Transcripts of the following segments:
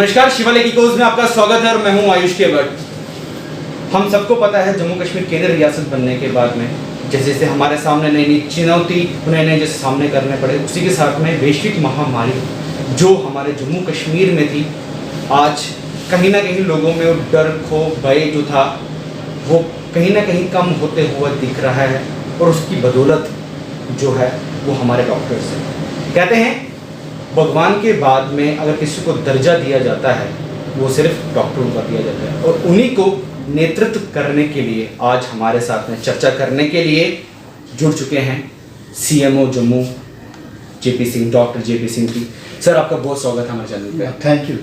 नमस्कार, शिवालिक इकोज में आपका स्वागत है और मैं हूं आयुष केवट। हम सबको पता है जम्मू कश्मीर केंद्र रियासत बनने के बाद में जैसे जैसे हमारे सामने नई नई चुनौती नए जैसे सामने करने पड़े, उसी के साथ में वैश्विक महामारी जो हमारे जम्मू कश्मीर में थी, आज कहीं ना कहीं लोगों में वो डर खौफ भय जो था वो कहीं ना कहीं कम होते हुआ दिख रहा है। और उसकी बदौलत जो है वो हमारे डॉक्टर्स हैं। कहते हैं भगवान के बाद में अगर किसी को दर्जा दिया जाता है वो सिर्फ डॉक्टरों का दिया जाता है, और उन्हीं को नेतृत्व करने के लिए आज हमारे साथ में चर्चा करने के लिए जुड़ चुके हैं CMO Jammu JP Singh, doctor JP Singh ji. Sir, आपका बहुत स्वागत है हमारे चैनल पे। Thank you.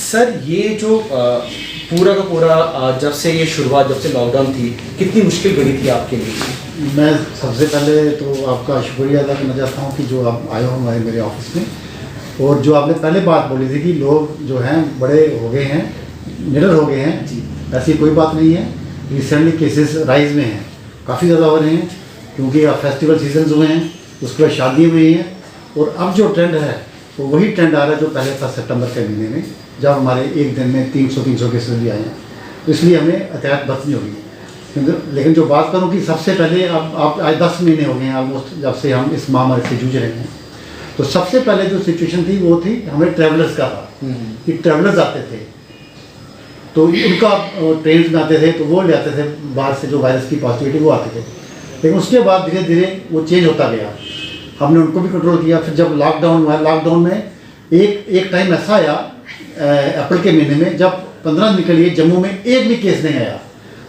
सर, ये जो पूरा का पूरा जब से ये शुरुआत, जब से लॉकडाउन थी, कितनी मुश्किल घड़ी थी आपके लिए? मैं सबसे पहले तो आपका शुक्रिया अदा करना चाहता हूँ कि जो आप आए हो हमारे मेरे ऑफिस में, और जो आपने पहले बात बोली थी कि लोग जो हैं बड़े हो गए हैं, निडर हो गए हैं जी, ऐसी कोई बात नहीं है। रिसेंटली केसेस राइज में हैं, काफ़ी ज़्यादा हो रहे हैं क्योंकि अब फेस्टिवल सीजन हुए हैं, उसके बाद शादी हुई हैं, और अब जो ट्रेंड है तो वही ट्रेंड आ रहा है जो पहले था सितंबर के महीने में, जब हमारे एक दिन में 300 केसेस भी आए हैं। तो इसलिए हमें एहतियात बरतनी होगी। लेकिन जो बात करूं कि सबसे पहले अब आप आज 10 महीने हो गए हैं ऑलमोस्ट जब से हम इस महामारी से जूझ रहे हैं, तो सबसे पहले जो सिचुएशन थी वो थी हमें ट्रैवलर्स का था कि ट्रैवलर्स आते थे तो उनका ट्रेन में आते थे तो वो ले आते थे बाहर से जो वायरस की पॉजिटिविटी वो आते थे। लेकिन उसके बाद धीरे धीरे वो चेंज होता गया, हमने उनको भी कंट्रोल किया। फिर जब लॉकडाउन हुआ, लॉकडाउन में एक टाइम ऐसा आया अप्रैल के महीने में जब 15 दिन के लिए जम्मू में एक भी केस नहीं आया।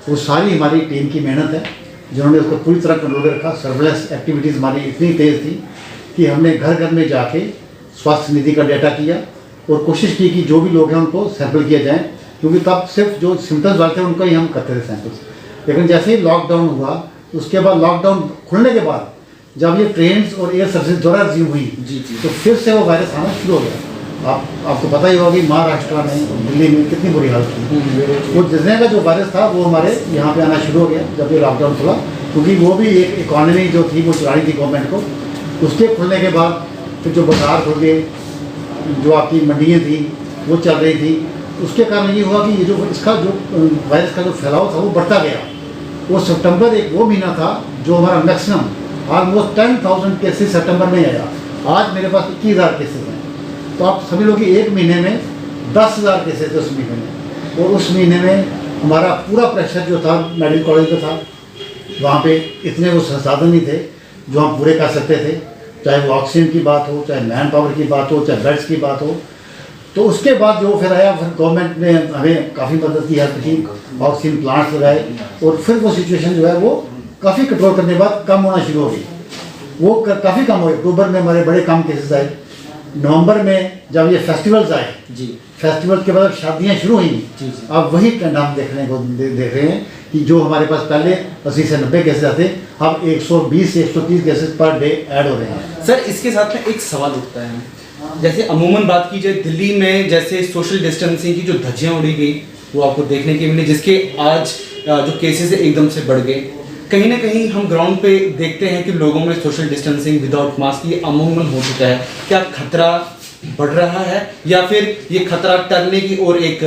वो सारी हमारी टीम की मेहनत है जिन्होंने उसको पूरी तरह कंट्रोल रखा। सर्वेलेंस एक्टिविटीज़ हमारी इतनी तेज़ थी कि हमने घर घर में जाके स्वास्थ्य निधि का डाटा किया और कोशिश की कि जो भी लोग हैं उनको सैंपल किया जाए, क्योंकि तब सिर्फ जो सिम्टम्स वाले थे उनको ही हम करते थे सैंपल्स। लेकिन जैसे ही लॉकडाउन हुआ, उसके बाद लॉकडाउन खुलने के बाद जब ये ट्रेन और एयर सर्विस दोबारा रिज्यूम हुई तो फिर से वो वायरस आना शुरू हो गया। आपको पता ही होगा कि महाराष्ट्र में, दिल्ली में कितनी बुरी हालत थी। वो जितने का जो वायरस था वो हमारे यहाँ पे आना शुरू हो गया जब ये लॉकडाउन खुला, क्योंकि वो भी एक इकॉनमी जो थी वो चलानी थी गवर्नमेंट को। उसके खुलने के बाद फिर जो बाजार खुल गए, जो आपकी मंडियाँ थी वो चल रही थी, उसके कारण ये हुआ कि ये जो इसका जो वायरस का जो फैलाव था वो बढ़ता गया। वो सितंबर एक वो महीना था जो हमारा मैक्सिमम ऑलमोस्ट 10,000 केसेस सितंबर में आया। आज मेरे पास 21,000 केसेस हैं। तो आप सभी लोग एक महीने में 10,000 केसेस थे उस महीने में, और उस महीने में हमारा पूरा प्रेशर जो था मेडिकल कॉलेज का था, वहाँ पे इतने वो संसाधन नहीं थे जो हम पूरे कर सकते थे, चाहे वो ऑक्सीजन की बात हो, चाहे मैन पावर की बात हो, चाहे बेड्स की बात हो। तो उसके बाद जो फिर आया, फिर गवर्नमेंट ने हमें काफ़ी मदद की, हेल्प की, ऑक्सीजन प्लांट्स लगाए, और फिर वो सिचुएशन जो है वो काफ़ी कंट्रोल करने के बाद कम होना शुरू हो गई। वो काफ़ी कम हो गई। अक्टूबर में हमारे बड़े कम केसेस आए। नवंबर में जब ये फेस्टिवल्स आए जी, फेस्टिवल के बाद शादियां शुरू हुई जी, अब वही ट्रेंड हम देखने को देख रहे हैं कि जो हमारे पास पहले 80 से 90 केसेस आते, अब 120 से 130 केसेस पर डे ऐड हो रहे हैं। सर, इसके साथ में एक सवाल उठता है, जैसे अमूमन बात की जाए दिल्ली में जैसे सोशल डिस्टेंसिंग की जो धज्जियां उड़ी गई वो आपको देखने की मिली, जिसके आज जो केसेस एकदम से बढ़ गए। कहीं ना कहीं हम ग्राउंड पे देखते हैं कि लोगों में सोशल डिस्टेंसिंग विदाउट मास्क ये अमूमन हो चुका है। क्या खतरा बढ़ रहा है या फिर ये खतरा टलने की ओर एक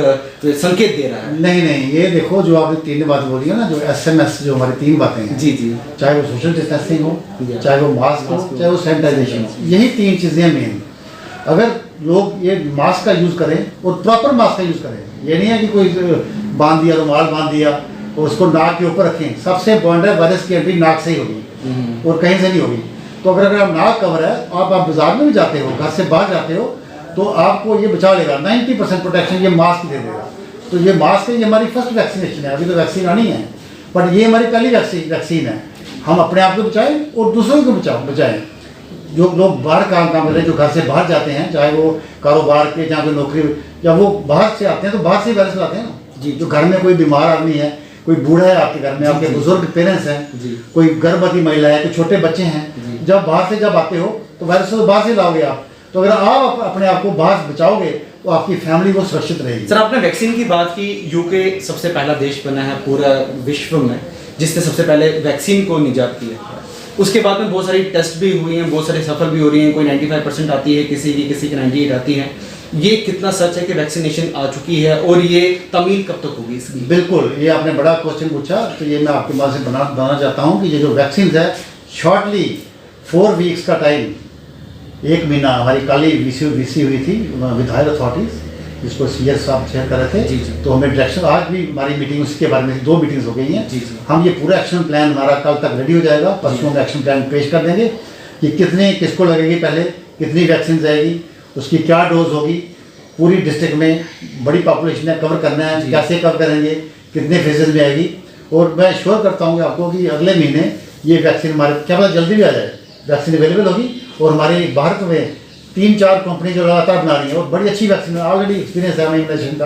संकेत दे रहा है? नहीं, ये देखो जो आपने 3 बात बोली है ना, जो SMS जो हमारी 3 बातें हैं जी, चाहे वो सोशल डिस्टेंसिंग हो, चाहे वो मास्क हो, चाहे वो सैनिटाइजेशन हो, यही 3 चीज़ें मेन। अगर लोग ये मास्क का यूज़ करें और प्रॉपर मास्क का यूज़ करें, ये नहीं है कि कोई बांध दिया, रुमाल बांध दिया और उसको नाक के ऊपर रखें। सबसे इम्पोर्टेंट है वायरस की एंट्री नाक से ही होगी और कहीं से नहीं होगी। तो अगर आप नाक कवर है, आप बाजार में भी जाते हो, घर से बाहर जाते हो, तो आपको ये बचा लेगा। 90% प्रोटेक्शन ये मास्क दे देगा। तो ये मास्क है, ये हमारी फर्स्ट वैक्सीनेशन है। अभी तो वैक्सीन आनी है, बट ये हमारी पहली वैक्सीन है। हम अपने आप को बचाएं और दूसरों को बचाएं। जो लोग बाहर काम कर रहे हैं, जो घर से बाहर जाते हैं, चाहे वो कारोबार के, जहाँ पे नौकरी, जब वो बाहर से आते हैं तो बाहर से वायरस लाते हैं ना जी। जो घर में कोई बीमार आदमी है, कोई बूढ़ा है आपके घर में, आपके बुजुर्ग पेरेंट्स हैं, कोई गर्भवती महिला है, कोई छोटे बच्चे हैं, जब बाहर से जब आते हो तो वायरस तो बाहर से लाओगे आप। तो अगर आप अपने आप को बाहर बचाओगे तो आपकी फैमिली वो सुरक्षित रहेगी। सर, आपने वैक्सीन की बात की। यूके सबसे पहला देश बना है पूरा विश्व में जिसने सबसे पहले वैक्सीन को निजात दी है। उसके बाद में बहुत सारी टेस्ट भी हुई हैं, बहुत सारी सफल भी हो रही हैं। कोई 95% आती है, किसी की 98 आती है। ये कितना सच है कि वैक्सीनेशन आ चुकी है और ये तमील कब तक होगी इसकी? बिल्कुल, ये आपने बड़ा क्वेश्चन पूछा, तो ये मैं आपके पास से बताना चाहता हूँ कि ये जो वैक्सीन है शॉर्टली 4 वीक्स का टाइम, 1 महीना हमारी कल ही वीसी हुई थी विद हायर अथॉरिटीज़, जिसको सीएस साहब चेयर कर रहे थे। जी, जी। तो हमें डायरेक्शन, आज भी हमारी मीटिंग उसके बारे में 2 मीटिंग्स हो गई हैं। जी, जी। हम ये पूरा एक्शन प्लान हमारा कल तक रेडी हो जाएगा, परसों में एक्शन प्लान पेश कर देंगे कि कितने किसको लगेगी, पहले कितनी वैक्सीन जाएगी, उसकी क्या डोज होगी, पूरी डिस्ट्रिक्ट में बड़ी पॉपुलेशन है, कवर करना है, जी। कैसे कवर करेंगे, कितने फेजेज में आएगी। और मैं श्योर करता हूँ आपको कि अगले महीने ये वैक्सीन हमारे, क्या पता जल्दी भी आ जाए, वैक्सीन अवेलेबल होगी। और हमारे भारत में 3-4 कंपनी जो लगातार बना रही है और बड़ी अच्छी वैक्सीन है, ऑलरेडी एक्सपीरियंस है हमें इम्यूनाइजेशन का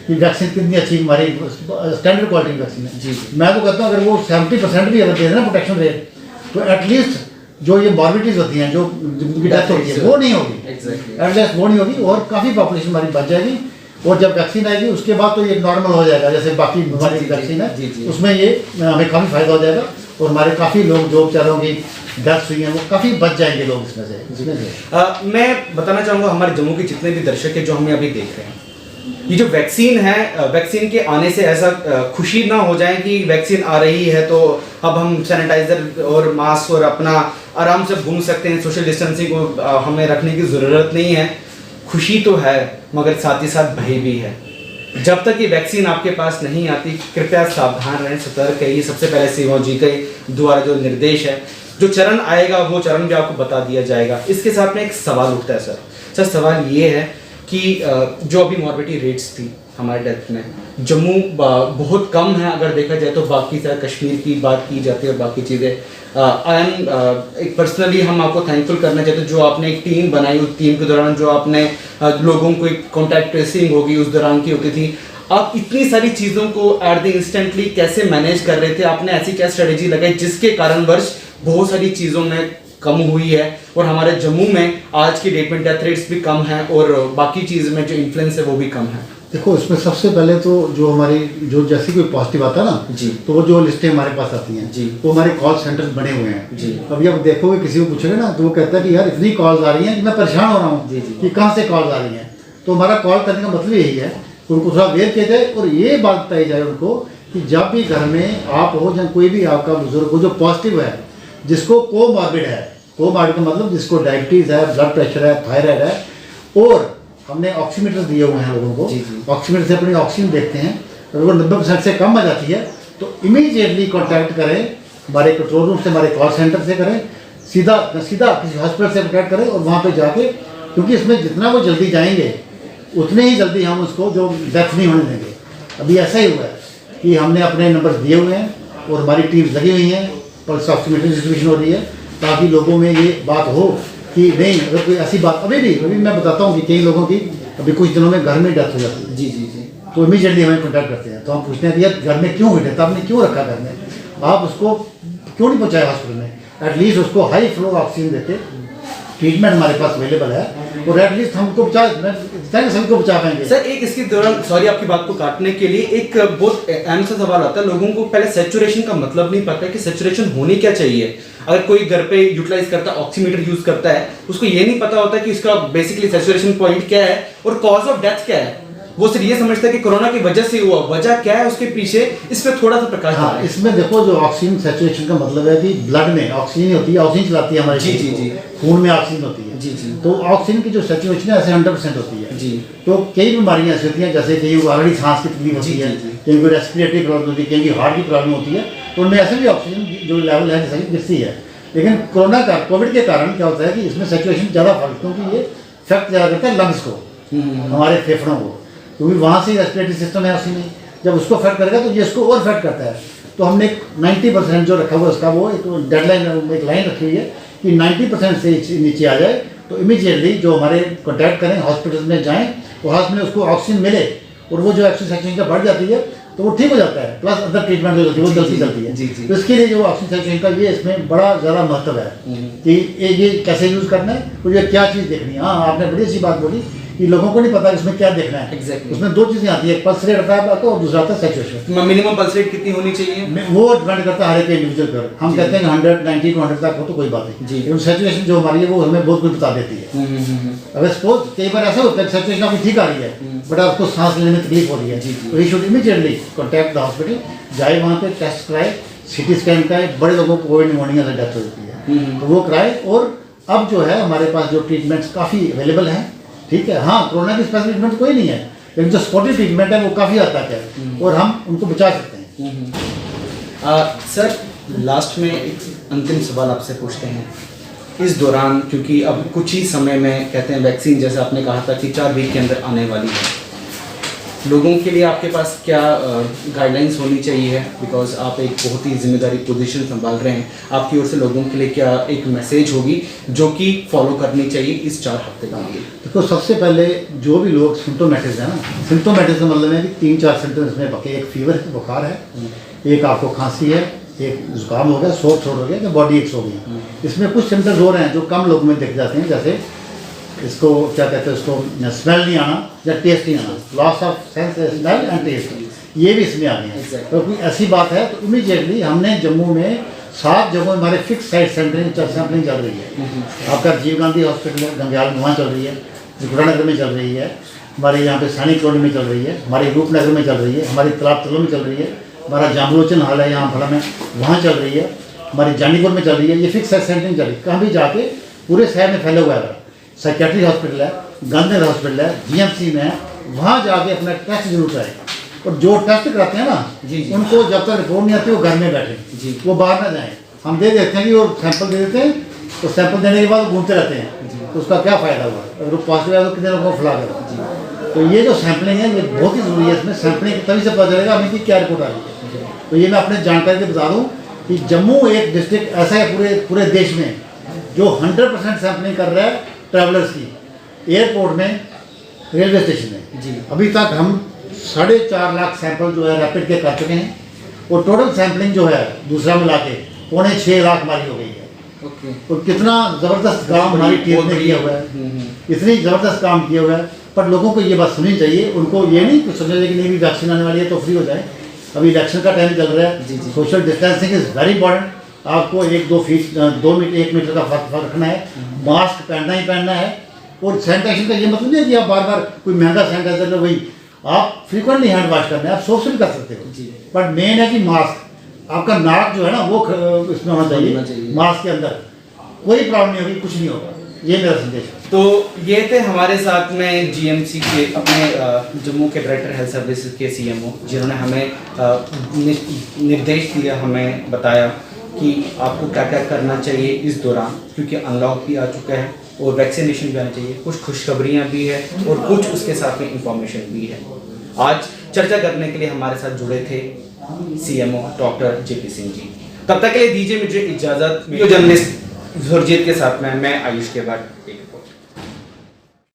कि वैक्सीन कितनी अच्छी हमारी स्टैंडर्ड क्वालिटी की वैक्सीन है। जी, जी। मैं तो कहता हूँ अगर वो 70% भी अगर दे देना प्रोटेक्शन रेट, तो एटलीस्ट जो ये मॉर्बिडिटीज होती हैं, जो जिनकी डेथ होती है, वो नहीं होगी, Exactly. एटलीस्ट वो नहीं होगी और काफ़ी पॉपुलेशन हमारी बच जाएगी। और जब वैक्सीन आएगी उसके बाद तो ये नॉर्मल हो जाएगा, जैसे बाकी बीमारी की जी, वैक्सीन है, जी, जी। उसमें ये हमें काफ़ी फायदा हो जाएगा और हमारे काफ़ी लोग जो बेचारों की डेथ हुई हैं वो काफ़ी बच जाएंगे लोग इसमें से। मैं बताना चाहूँगा हमारे जम्मू के जितने भी दर्शक हैं जो हमें अभी देख रहे हैं, ये जो वैक्सीन है, वैक्सीन के आने से ऐसा खुशी ना हो जाए कि वैक्सीन आ रही है तो अब हम सैनिटाइजर और मास्क और अपना आराम से घूम सकते हैं, सोशल डिस्टेंसिंग को हमें रखने की ज़रूरत नहीं है। खुशी तो है मगर साथ ही साथ भय भी है। जब तक ये वैक्सीन आपके पास नहीं आती, कृपया सावधान रहें, सतर्क रहिए। सबसे पहले सीएम जी के द्वारा जो निर्देश है, जो चरण आएगा वो चरण भी आपको बता दिया जाएगा। इसके साथ में एक सवाल उठता है सर, सवाल ये है कि जो अभी मॉर्बिडिटी रेट्स थी हमारे डेथ में, जम्मू बहुत कम है अगर देखा जाए तो, बाकी सारे कश्मीर की बात की जाती है और बाकी चीज़ें। आई एम एक पर्सनली हम आपको थैंकफुल करना चाहते हैं जो आपने एक टीम बनाई, उस टीम के दौरान जो आपने लोगों को एक कॉन्टैक्ट ट्रेसिंग होगी उस दौरान की होती थी, आप इतनी सारी चीज़ों को एट द इंस्टेंटली कैसे मैनेज कर रहे थे? आपने ऐसी क्या स्ट्रेटेजी लगाई जिसके कारणवश बहुत सारी चीज़ों में कम हुई है और हमारे जम्मू में आज की डेट में डेथ रेट्स भी कम है और बाकी चीज़ में जो इन्फ्लुएंस है वो भी कम है? देखो, इसमें सबसे पहले तो जो हमारी जो जैसे कोई पॉजिटिव आता है ना जी, तो वो जो लिस्टें हमारे पास आती हैं जी, वो हमारे कॉल सेंटर्स बने हुए हैं जी। अभी आप देखोगे किसी को पूछोगे ना तो वो कहता है कि यार इतनी कॉल्स आ रही हैं कि मैं परेशान हो रहा हूँ जी, जी। कि कहाँ से कॉल्स आ रही हैं। तो हमारा कॉल करने का मतलब यही है कि उनको थोड़ा अवेयर किया जाए और ये बात बताई जाए उनको कि जब भी घर में आप हो या कोई भी आपका बुजुर्ग हो जो पॉजिटिव है, जिसको कोमॉर्बिड है, कोमॉर्बिड का मतलब जिसको डायबिटीज़ है, ब्लड प्रेशर है, थायराइड है, और हमने ऑक्सीमीटर दिए हुए हैं लोगों को, जी, जी। ऑक्सीमीटर से अपनी ऑक्सीजन देखते हैं, अगर वो 90% से कम आ जाती है तो इमीडिएटली कॉन्टैक्ट करें हमारे कंट्रोल रूम से, हमारे कॉल सेंटर से करें, सीधा किसी हॉस्पिटल से कॉन्टैक्ट करें और वहाँ पे जाके, क्योंकि इसमें जितना वो जल्दी जाएंगे उतने ही जल्दी हम उसको जो डेथ नहीं होने देंगे। अभी ऐसा ही हुआ है कि हमने अपने नंबर दिए हुए हैं और हमारी टीम्स लगी हुई हैं, पल्स ऑक्सीमीटर डिस्ट्रीब्यूशन हो रही है ताकि लोगों में ये बात हो कि नहीं, अगर कोई ऐसी बात अभी मैं बताता हूँ कि कई लोगों की अभी कुछ दिनों में घर में डेथ हो जाती है। जी, जी, जी। तो इमीडिएटली हमें कॉन्टैक्ट करते हैं, तो हम पूछते हैं कि यार घर में क्यों हुई डेथ, आपने क्यों रखा घर में, आप उसको क्यों नहीं पहुँचाए हॉस्पिटल में, एटलीस्ट उसको हाई फ्लो ऑक्सीजन देते, ट्रीटमेंट हमारे पास अवेलेबल है और एटलीस्ट हम उसको सभी को बचा पाएंगे। सर एक इसके दौरान, सॉरी आपकी बात को काटने के लिए, एक बहुत अहम सा सवाल आता है, लोगों को पहले सैचुरेशन का मतलब नहीं पता है कि सैचुरेशन होनी क्या चाहिए। अगर कोई घर पे यूटिलाइज करता है, ऑक्सीमीटर यूज करता है, उसको ये नहीं पता होता कि इसका बेसिकली सैचुरेशन पॉइंट क्या है और कॉज ऑफ डेथ क्या है। वो सिर्फ ये समझता है कि कोरोना की वजह से हुआ, वजह क्या है उसके पीछे, इस पे थोड़ा सा प्रकाश हाँ, डालें। इसमें देखो जो ऑक्सीजन सैचुरेशन का मतलब है कि ब्लड में ऑक्सीजन होती है, ऑक्सीजन चलाती है हमारे जी, जी, शरीर को, जी। खून में ऑक्सीजन होती है। जी, जी। तो ऑक्सीजन की जो सैचुरेशन है ऐसे 100% होती है। जी। तो कई बीमारियां ऐसी होती हैं, जैसे कई को ऑलरेडी सांस की तकलीफ होती जी, है, जी, जी। कहीं को रेस्पिरेटरी प्रॉब्लम होती है, कहीं की हार्ट की प्रॉब्लम होती है, तो उनमें ऐसे भी ऑक्सीजन जो लेवल है जैसे गिरती है। लेकिन कोविड के कारण क्या होता है कि इसमें सैचुरेशन ज़्यादा फर्क, क्योंकि ये इफेक्ट ज़्यादा करता है लंग्स को, हमारे फेफड़ों को, क्योंकि वहाँ से रेस्पिरेटरी सिस्टम है उसी में, जब उसको अफेक्ट करेगा तो ये इसको और अफेक्ट करता है। तो हमने 90% जो रखा हुआ है उसका, वो एक डेडलाइन, एक लाइन रखी हुई है कि 90% से नीचे आ जाए तो इमीडिएटली जो हमारे कॉन्टैक्ट करें, हॉस्पिटल में जाएँ और हॉस्पिटल में उसको ऑक्सीजन मिले और वो जो एक्सीजन सैचुरेशन बढ़ जाती है तो वो ठीक हो जाता है, प्लस अदर ट्रीटमेंट जो होती है वो जल्दी चलती है। जी, जी। तो इसके लिए जो ऑक्सीजन सैचुरेशन का ये इसमें बड़ा ज़्यादा महत्व है कि ये कैसे यूज़ करना है और ये क्या चीज़ देखनी है। हाँ, आपने बड़ी अच्छी बात बोली कि लोगों को नहीं पता कि उसमें क्या देखना है। Exactly. उसमें दो चीज़ें आती है, एक पल्स रेट आता है आपको और दूसरा आता है सैचुरेशन। मिनिमम पल्स रेट कितनी होनी चाहिए? वो डिपेंड करता है हर एक इंडिविजुअल पर। हम कहते हैं कि 190 to 100 तक हो तो कोई बात नहीं जी। लेकिन सैचुरेशन जो हमारी है वो हमें बहुत कुछ बता देती है। अगर सपोज कई बार ऐसा होता है कि सैचुरेशन आपकी ठीक आ रही है बट आपको सांस लेने में तकलीफ हो रही है, तो he should immediately contact the hospital, जाए वहाँ पे टेस्ट कराए, सिटी स्कैन कराए। बड़े लोगों को कोविड निमोनिया से डेथ हो जाती है तो वो कराए। और अब जो है हमारे पास जो ट्रीटमेंट्स काफ़ी अवेलेबल हैं, ठीक है। हाँ, कोरोना की स्पेशल ट्रीटमेंट कोई नहीं है लेकिन जो स्पॉटिव ट्रीटमेंट है वो काफ़ी हद तक है और हम उनको बचा सकते हैं। सर लास्ट में एक अंतिम सवाल आपसे पूछते हैं। इस दौरान क्योंकि अब कुछ ही समय में कहते हैं वैक्सीन, जैसे आपने कहा था कि 4 वीक के अंदर आने वाली है, लोगों के लिए आपके पास क्या गाइडलाइंस होनी चाहिए? बिकॉज आप एक बहुत ही जिम्मेदारी पोजीशन संभाल रहे हैं, आपकी ओर से लोगों के लिए क्या एक मैसेज होगी जो कि फॉलो करनी चाहिए इस 4 हफ्ते का? देखो, सबसे पहले जो भी लोग सिम्टोमेटिक है ना, सिम्टोमेटिक का मतलब है कि 3-4 सिम्टम्स इसमें पके, एक फीवर है, बुखार है, एक आपको खांसी है, एक जुकाम हो गया, सोप थ्रोट हो गया, कि बॉडी एक्स हो गई। इसमें कुछ सिम्टम्स हो रहे हैं जो कम लोगों में दिख जाते हैं, जैसे इसको क्या कहते हैं, उसको स्मेल नहीं आना या टेस्ट नहीं आना, loss of sense smell and taste, ये भी इसमें आ गए हैं। तो कोई ऐसी बात है तो इमीडिएटली हमने जम्मू में 7 जगहों हमारे फिक्स साइट सैंपलिंग चल रही है। आपका राजीव गांधी हॉस्पिटल है गंगयाल में, वहाँ चल रही है, त्रिपुरानगर में चल रही है, हमारे यहाँ पे सैनिक कॉलोनी में चल रही है, हमारे रूपनगर में चल रही है, हमारी तालाब तलों में चल रही है, हमारा जामलोचन हाल है यहाँ फला में, वहाँ चल रही है, हमारी जानीपुर में चल रही है। ये फिक्स साइट सैंपलिंग चल रही है, कहीं भी जाके पूरे शहर में फैला हुआ है। साइकेट्री हॉस्पिटल है, गांधीनगर हॉस्पिटल है, जीएमसी में है, वहाँ जाके अपना टेस्ट जरूर कराए। और जो टेस्ट कराते हैं ना उनको जब तक रिपोर्ट नहीं आती वो घर में बैठे, वो बाहर ना जाएँ। हम दे देते हैं कि वो सैंपल दे देते हैं, तो सैंपल देने के बाद घूमते रहते हैं, तो उसका क्या फ़ायदा हुआ? अगर वो पॉजिटिव है तो कितने लोगों को फैला देगा। तो ये जो सैंपलिंग है ये बहुत ही ज़रूरी है। इसमें सैंपलिंग तभी से पता चलेगा हमें कि क्या रिपोर्ट आ रही है। तो ये मैं अपने जानकारी के बता दूँ कि जम्मू एक डिस्ट्रिक्ट ऐसा है पूरे देश में जो 100% सैंपलिंग कर रहा है ट्रैवलर्स की, एयरपोर्ट में, रेलवे स्टेशन में। अभी तक हम 4.5 लाख सैंपल जो है रैपिड के कर चुके हैं और टोटल सैंपलिंग जो है दूसरा मिला के 5.25 लाख हमारी हो गई है। तो कितना ज़बरदस्त काम हमारी टीम ने किया हुआ है, इतनी ज़बरदस्त काम किया हुआ है। पर लोगों को ये बात सुननी चाहिए, उनको ये नहीं कुछ समझना चाहिए कि नहीं भी वैक्सीन आने वाली है तो फ्री हो जाए। अभी इलेक्शन का टाइम चल रहा है, social distancing is very important. आपको 1 मीटर का फर्क रखना है, मास्क पहनना ही पहनना है। और सैनिटाइजेशन का ये मतलब नहीं है कि आप बार बार कोई महंगा सैनिटाइजर लो, वही आप फ्रीक्वेंटली हैंड वॉश करना है, आप सोप से भी कर सकते हो। बट मेन है कि मास्क, आपका नाक जो है ना वो इसमें होना चाहिए, मास्क के अंदर कोई प्रॉब्लम नहीं होगी, कुछ नहीं होगा। ये मेरा संदेश है। तो ये थे हमारे साथ में जीएमसी के अपने जम्मू के डायरेक्टर हेल्थ सर्विसेज के सीएमओ, जिन्होंने हमें निर्देश दिया, हमें बताया कि आपको क्या क्या करना चाहिए इस दौरान, क्योंकि अनलॉक भी आ चुका है और वैक्सीनेशन भी आना चाहिए। कुछ खुशखबरियाँ भी है और कुछ उसके साथ में इंफॉर्मेशन भी है। आज चर्चा करने के लिए हमारे साथ जुड़े थे सीएमओ डॉक्टर जेपी सिंह जी। तब तक के लिए दीजिए मुझे इजाज़त। वीडियो जर्नलिस्ट सुरजीत के साथ में मैं आयुष के बाद एक रिपोर्ट।